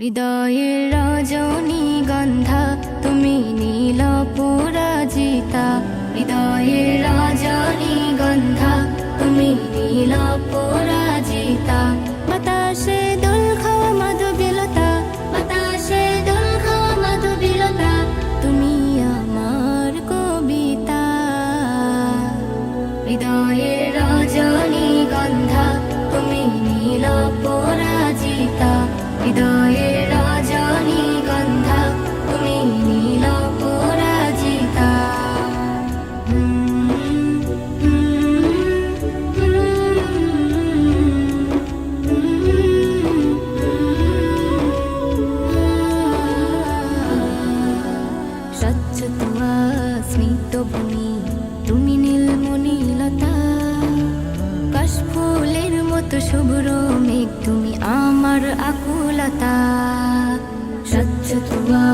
হৃদয়ের রজনীগন্ধা তুমি নীল পরাজিতা, হৃদয়ের রজনীগন্ধা তুমি নীল পরাজিতা। বাতাসে দোল খাওয়া মাধবীলতা, বাতাসে দোল খাওয়া মাধবীলতা, তুমি আমার কবিতা। হৃদয়ের রজনীগন্ধা তুমি নীল পরাজিতা, হৃদয়ের রজনীগন্ধা তুমি নীল পরাজিতা। স্বচ্ছ তুয়া স্মিত ভূমি তুমি নীলমণিলতা, কাশফুলের মতো শুভ্র মেঘ তুমি আমার আকুলতা। স্বচ্ছ তুয়া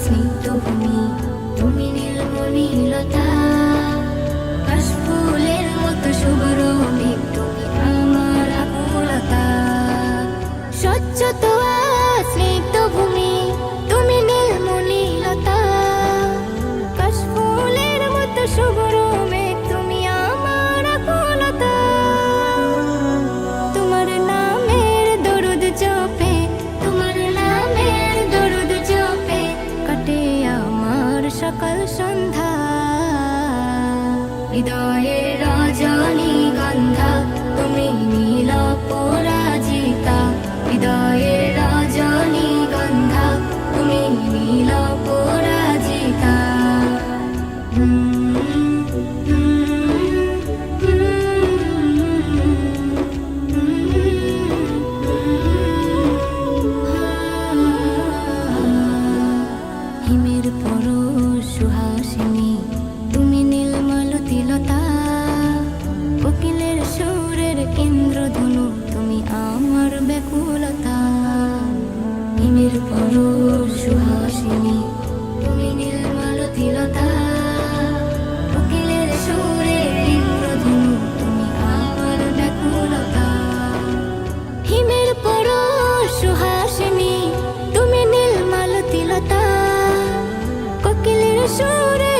স্নিগ্ধ ভূমি তুমি নীলমণিলতা, কাশফুলের মতো শুভ্র মেঘ তুমি আমার আকুলতা। স্বচ্ছ তুয়া স্নিগ্ধ ভূমি তুমি নীলমণিলতা, কাশফুলের মতো শুভ্র মেঘ তুমি আমার আকুলতা। তোমার নামের দরুদ জপে, তোমার নামের দরুদ জপে কাটে আমার সকাল সন্ধ্যা। হৃদয়ের রজনীগন্ধা তুমি নীল পরাজিতা, হৃদয়ের রজনীগন্ধা তুমি নীল পরাজিতা। হিমের পরশ সুহাসিনী তুমি নীলমালতিলতা, কোকিলের সুরের ইন্দ্রধনু তুমি আমার ব্যাকুলতা। হিমের পরশ সুহাসিনী তুমি নীলমালতিলতা, কোকিলের সুরের ইন্দ্রধনু তুমি আমার ব্যাকুলতা। হিমের পরশ সুহাসিনী তুমি নীলমালতিলতা, কোকিলের সুরে